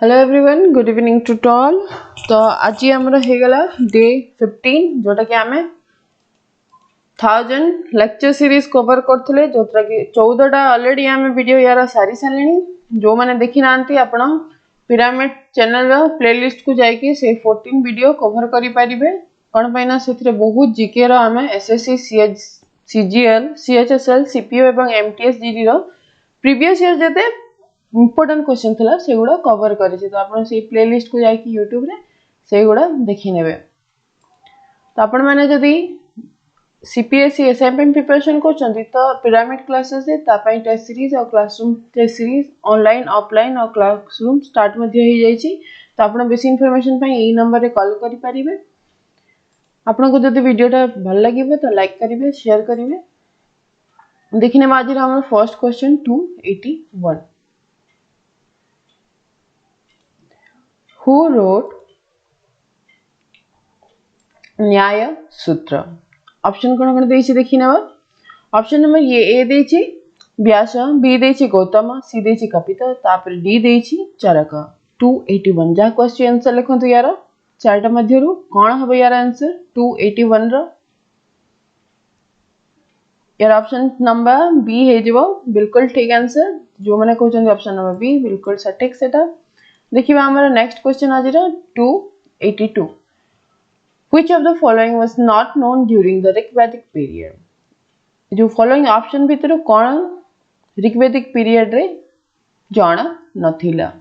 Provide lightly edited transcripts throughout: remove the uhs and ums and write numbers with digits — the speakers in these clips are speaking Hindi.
Hello everyone, good evening to all. तो आज आमर हो गला डे 15 जोटा कि आम 1000 लेक्चर सीरीज कवर करथुले, जोटा कि 14टा ऑलरेडी आम वीडियो यार सारी सारे। जो मैंने देखी ना आपण पिरामिड चैनल रो प्लेलिस्ट को जाइए से 14 वीडियो कवर करि परिबे। कोन पैना सेथिरे बहुत जीके रो आम एसएससी सीजीएल सीएचएसएल सीपीओ एवं एमटीएस जीडी रो प्रीवियस ईयर जते इंपोर्टेंट क्वेश्चन थिला से गुडा कवर करिछि। तो आपण से प्लेलिस्ट को जाई कि YouTube रे से गुडा देखि नेबे। तो आपण माने जदी सीपीएससी एसआईएम प्रिपरेशन करछंती तो पिरामिड क्लासेस है तापई टेस्ट सीरीज और classroom test series online offline और क्लासरूम स्टार्ट मध्ये ही जाईछि। तो आपण बेसी इंफॉर्मेशन पई एई नंबर रे कॉल करि परिबे। आपण को जदी वीडियोटा भल लागिबो तो लाइक करिवे, शेयर करिवे। देखिने आज हमर फर्स्ट क्वेश्चन 281। Who wrote न्याय सूत्र? ऑप्शन कौन कौन देछि देखि नेबा। ऑप्शन नंबर ए देछि व्यास, बी देछि गौतम, सी देछि कपित, तापर डी देछि चरक। 281 जा क्वेश्चन आंसर लिखंतु यार चारटा मध्यरु कोन हबो यार आंसर 281 रो। यार ऑप्शन नंबर बी हे जबो बिल्कुल ठीक आंसर। जो माने कहउछन ऑप्शन नंबर बी बिल्कुल सटीक सेटा। देखिए हमारा नेक्स्ट क्वेश्चन आज 282। Which of the following was not known during the ऋग्वैदिक period? जो फॉलोइंग ऑप्शन भितर कौन ऋग्वैदिक पीरियड रे जाना नथिला।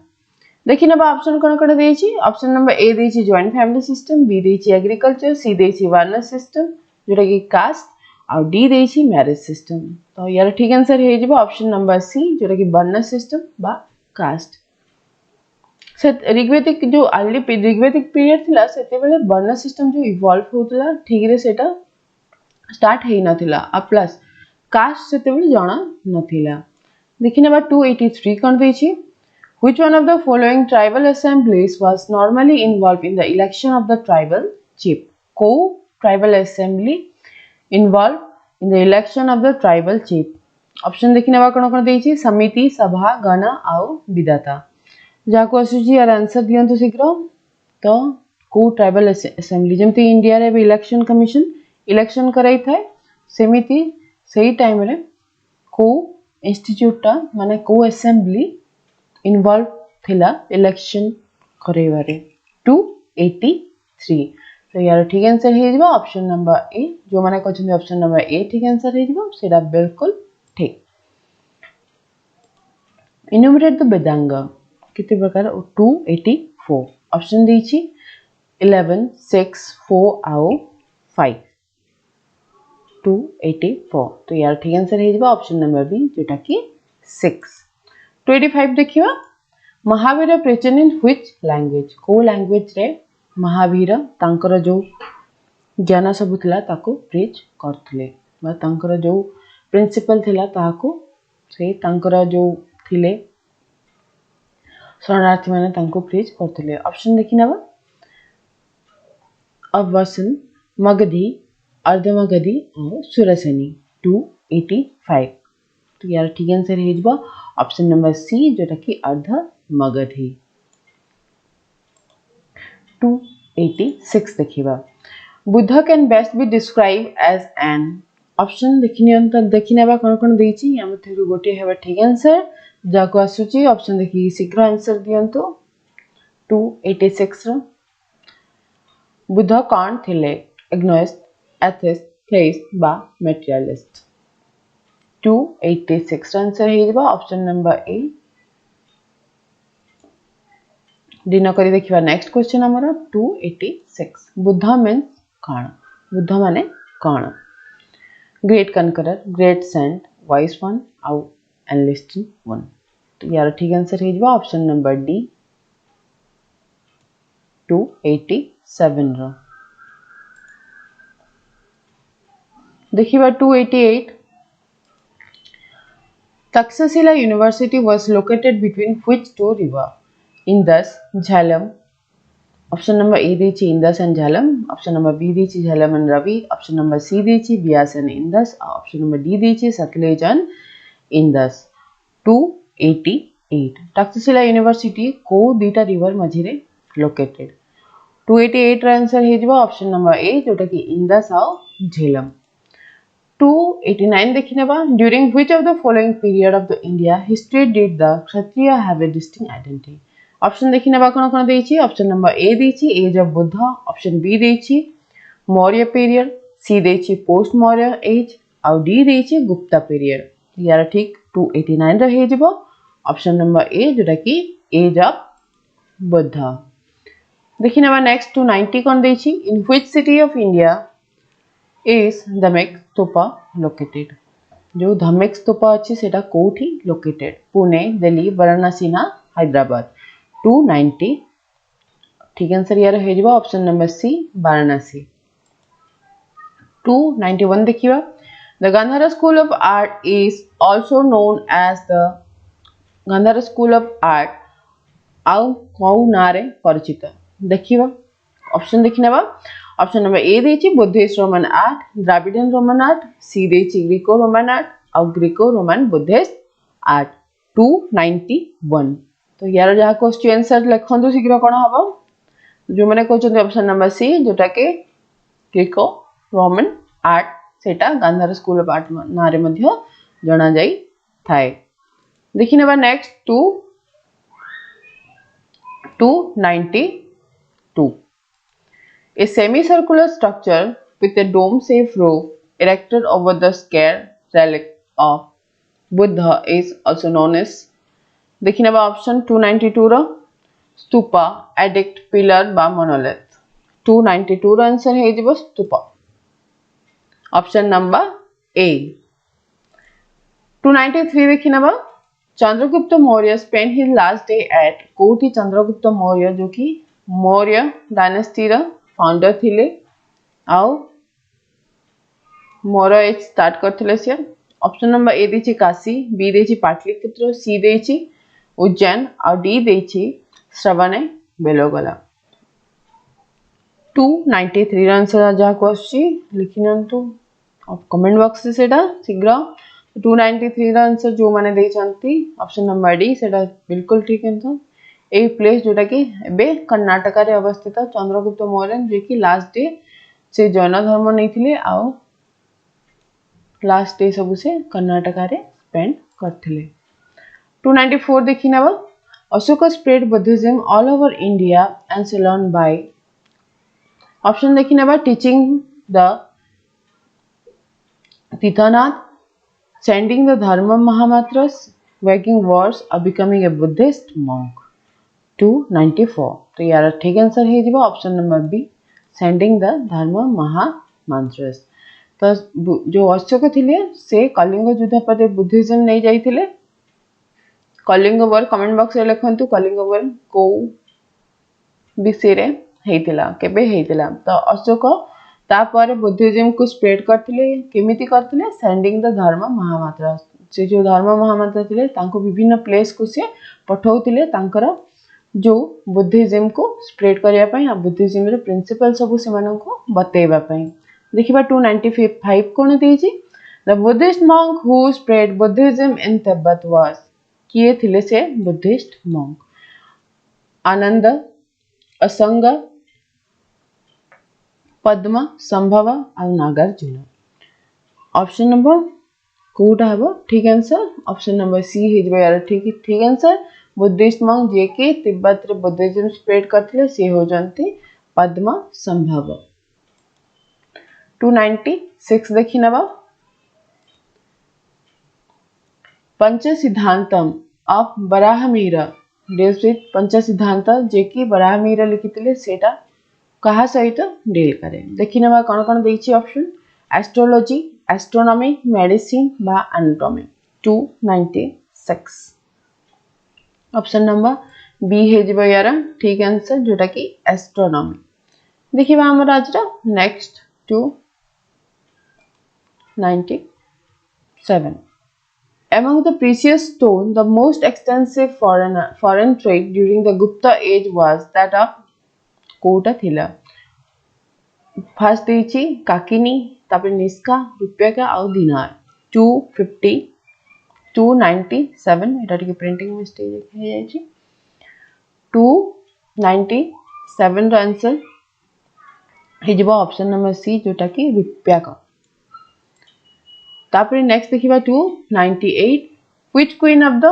देखि नबा ऑप्शन कोन कोन देछि। ऑप्शन नंबर ए देछि जॉइंट फैमिली सिस्टम, बी देछि एग्रीकल्चर, सी देछि वर्ण सिस्टम जोटा कि कास्ट और डी देछि मैरिज सिस्टम। तो यार ठीक आंसर हे जिवो ऑप्शन नंबर सी जोटा कि वर्ण सिस्टम बा कास्ट। ऋग्वैदिक जो अर्ली ऋग्वैदिक पीरियड थिला सेते बेले वर्ण सिस्टम जो इवॉल्व होतला ठीक रे सेटा स्टार्ट हेई नथिला आ प्लस कास्ट सेते बेले जाना नथिला। देखिने बा 283 कोन देछि। Which one of the following tribal assemblies was normally involved in the election of the tribal chief? को tribal assembly involved in the election of the tribal chief? Option देखिने बा कोन कोन देछि समिति, सभा, गण आउ विधाता। जाको आसुची यार आंसर दियंतु शीघ्र। तो को ट्राइबल असेंबली जमती इंडिया रे इलेक्शन कमिशन इलेक्शन कराई थाए सेमिति सही टाइम रे को इंस्टीट्यूट ता माने को असेंबली इन्वॉल्व थिला इलेक्शन करैबारे 283। तो यार ठीक आंसर हे जिवो ऑप्शन नंबर ए। जो माने कहछन ऑप्शन नंबर ए ठीक आंसर हे जिवो सेटा बिल्कुल ठीक। इन्यूमरेट द वेदांग कितने प्रकार 284 ऑप्शन देछि 11 6 4 आओ 5 284। तो यार ठीक आंसर हे जिवो ऑप्शन नंबर बी जोटा कि 6। 25 देखिबा महावीर प्रेचेंट इन व्हिच लैंग्वेज? को लैंग्वेज रे महावीर तांकर जो ज्ञान सब थिला ताको प्रीच करथले बा तांकर जो प्रिंसिपल थिला ताको से तांकर जो थिले शरणार्थी माने तांको प्रीच करथले। ऑप्शन देखि नबा अवसन, मगधी, अर्धमगधी और सुरसेनी 285। तो यार ठीक आंसर हे जिवो ऑप्शन नंबर सी जोटा कि अर्धमगधी। 286 देखिबा Buddha can best be described as an. Option देखिनेबा कोन कोन देछि या मथेरु गोटे हेबा ठीक आंसर। जाको आसुची ऑप्शन देखि शीघ्र आंसर दियंतु 286 रो। बुद्ध कौन थिले एग्नोस्ट, एथिस्ट, थेइस्ट बा मटेरियलिस्ट? 286 आंसर हे जिवो ऑप्शन नंबर ए। दिन करी देखिबा नेक्स्ट क्वेश्चन हमर 286। बुद्ध मीन्स कौन? बुद्ध माने कौन? Great conqueror, great saint, wise one आउ एनलिस्टिंग वन। तो यार ठीक आंसर हे जिवो ऑप्शन नंबर डी 287 रो। देखिबा 288 Takshashila university was located between which two river? Indus, Jhelum। Option number A देछि Indus and Jhelum, option number B देछि Jhelum and Ravi, option number C देछि Beas and Indus, option number D देछि Sutlej and Indus. 288 Takshashila university को दीटा रिवर मझिरे लोकेटेड 288 आंसर हे जबो ऑप्शन नंबर ए जोटा कि इंदस आउ झेलम 289 देखिनेबा during which of the following period of the India history did the Kshatriya have a distinct identity option देखिनेबा कोन कोन देछि ऑप्शन नंबर ए देछि age of Buddha option B देछि मौर्य पीरियड सी देछि पोस्ट मौर्य एज आउ डी देछि गुप्ता पीरियड यार ठीक 289 रो हे जबो ऑप्शन नंबर ए जोटा कि एज ऑफ बुद्ध देखिनेबा नेक्स्ट 290 कोन देछि in which city of India is Dhamek stupa located जो धमेक स्तूपा अछि सेटा कोठी लोकेटेड पुणे दिल्ली वाराणसी ना हैदराबाद 290 ठीक आंसर यार हे जबो ऑप्शन नंबर सी वाराणसी 291 देखिबा the Gandhara school of art is also known as the Gandhara school of art आउ कौ नारे परिचित देखिबा ऑप्शन देखिनेबा ऑप्शन नंबर ए देछि Buddhist Roman art Dravidian Roman art C देछि ग्रीको रोमन आर्ट और ग्रीको रोमन बुद्धिस्ट आर्ट 291 तो यार जहा क्वेश्चन आंसर लिखंतु शीघ्र कोन हबो जो माने कहउछन ऑप्शन नंबर सी जोटा के ग्रीको रोमन आर्ट सेटा गांधार स्कूल ऑफ आर्ट नारे मध्य जणा जाई थाए देखिनेबा next 292 A semicircular structure with a dome-shaped roof erected over the square relic of Buddha is also known as देखिनेबा ऑप्शन 292 रो स्तूपा एडिक्ट पिलर बा मोनोलिथ 292 रो आंसर हे जबो स्तूपा ऑप्शन नंबर ए 293 देखिनेबा Chandragupta Maurya spend his last day at कोठी चंद्रगुप्त मौर्य जो कि मौर्य डायनेस्टी रो फाउंडर थिले आउ मोर एज स्टार्ट करथिले से ऑप्शन नंबर ए देछि काशी बी देछि पाटलिपुत्र सी देछि उज्जैन और डी देछि श्रवणे बेलोगला 293 आंसर जा क्वेश्चन लिखिनंतु अब कमेंट बॉक्स से सेटा शीघ्र 293 रा आंसर जो माने देछंती ऑप्शन नंबर डी सेटा बिल्कुल ठीक है तो ए प्लेस जोटा कि एबे कर्नाटक रे अवस्थित चंद्रगुप्त मौर्य जे कि लास्ट डे से जैन धर्म नैथिले आ लास्ट डे सब से कर्नाटक रे स्पेंड करथिले 294 देखिनाबा Ashoka spread Buddhism all over India and Ceylon by option देखिनाबा teaching the Tirthanath sending the dharma mahamantras waking wars or becoming a buddhist monk 294 तो यार ठीक आंसर है जीवा option number be sending the धर्म महामंत्रस तो जो अशोक थिले से कलिंग युद्ध पर बुद्धिज्म नहीं जाइथिले कलिंग वर कमेंट बॉक्स रे लिखंतु कलिंग वर को विषय रे हेतिला केबे हेतिला तो अशोक तापर बुद्धिज्म को स्प्रेड करथिले केमिति करथिले सेंडिंग द धर्म महामंत्र से जो धर्म महामंत्र थिले तांको विभिन्न प्लेस को से पठौथिले तांकर जो बुद्धिज्म को स्प्रेड करिया पई आ बुद्धिज्म रे प्रिंसिपल सब से मानन को बतेबा पई देखिबा 295 कोन देछि the Buddhist monk who spread Buddhism in Tibet was किए थिले से Buddhist monk Ananda Asanga Padmasambhava आ नागार्जुन ऑप्शन नंबर कोटा हबो ठीक आंसर ऑप्शन नंबर सी हिजबे यार ठीक आंसर बुद्धिस्ट मॉन्क जे के तिब्बत रे बुद्धिज्म स्प्रेड करथिले से हो जंती पद्म संभव 296 देखिनबा पंच सिद्धांतम ऑफ बराहमिहिर डील्स विथ पंच सिद्धांत जे कि बराहमिहिर लिखिथिले सेटा कहा सहित डील करे देखिनबा कोन कोन देछि ऑप्शन एस्ट्रोलॉजी एस्ट्रोनॉमी मेडिसिन बा एनाटॉमी 296 ऑप्शन नंबर बी हे जबो यार ठीक आंसर जोटा कि एस्ट्रोनॉमी देखिबा हमर आज next 297 among the precious stone the most extensive foreign trade during the Gupta age was that of कोटा थिला फर्स्ट देछि काकिनी तापर निष्का रुपया का और दिनार 250 297 एटा टिके प्रिंटिंग मिस्टेक हे जायछि 297 रो आंसर हे जिवो ऑप्शन नंबर सी जोटा कि रुपया का तापर नेक्स्ट देखिबा 298 which queen of the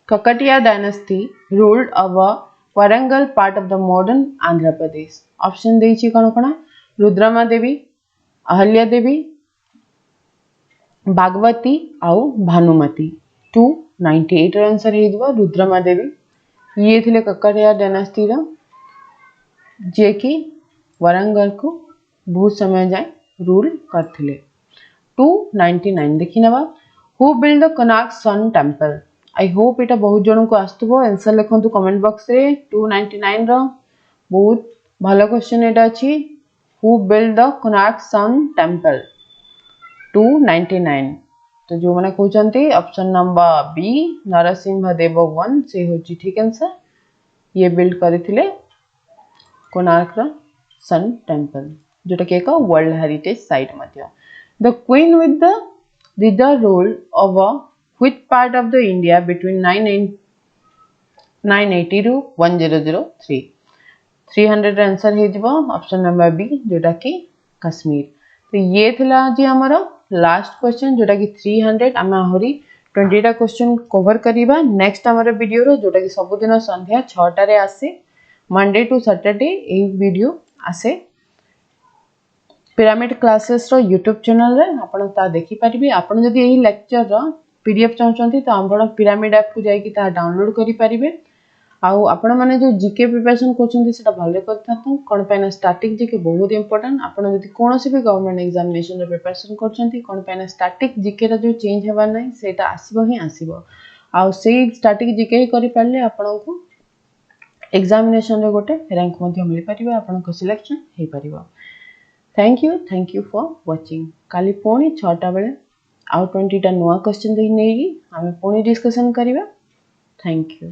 Kakatiya dynasty ruled over Warangal part of the modern Andhra Pradesh. Option देइछि कोन कोन रुद्रमा देवी अहल्या देवी भागवती आउ भानुमती 298 रो आंसर हे दिबो रुद्रमा देवी ये थिले ककटिया डायनेस्टी रो जे कि वरंगल को बहुत समय जाय रूल करथिले 299 देखि नबा who build the Konark sun temple I hope इटा बहुत जन को आस्तबो आंसर लिखंतु कमेंट बॉक्स रे 299 रो बहुत भलो क्वेश्चन एटा अछि who build the Konark sun temple 299 तो जो माने कहउचंती option number B Narasimha Deva 1 से होची ठीक आंसर ये बिल्ड करथिले कोणार्क रो सन टेंपल जोटा के एक world heritage site Madhya the queen with the leader roll over which part of the India between 980 to 1003 300 answer हे जिवो ऑप्शन नंबर बी जोटा कि कश्मीर तो ये थिला जी हमरो लास्ट क्वेश्चन जोटा कि 300 हम आहुरी 20 टा क्वेश्चन कवर करिबा नेक्स्ट हमरो वीडियो रो जोटा कि सब दिन संध्या 6 टा रे आसे मंडे टू सैटरडे ए वीडियो आसे पिरामिड क्लासेस रो YouTube चैनल रे आपण ता देखि परिबे आपण जदी एही लेक्चर रो पीडीएफ चाहते तो आप पिरामिड ऐप को जाकि डाउनलोड करेंगे आउ आपण मैंने जो जीके प्रिपरेशन कर भले कौन पे स्टैटिक जीके बहुत इंपोर्टेंट आपड़ जब कौन भी गवर्नमेंट एग्जामिनेशन प्रिपरेशन कर स्टैटिक जीके जो चेंज होबार ना से आसब ही आसब आउ से स्टैटिक जीके ही करें आपन को एग्जामिनेशन रे गोटे रैंक मिल पार आपन सिलेक्शन हो पार थैंक यू फॉर वाचिंग काली पुणी 6टा बेले आउ 20 टा नुआ क्वेश्चन देखि नेगी हमें पुणी डिस्कशन करिबा थैंक यू।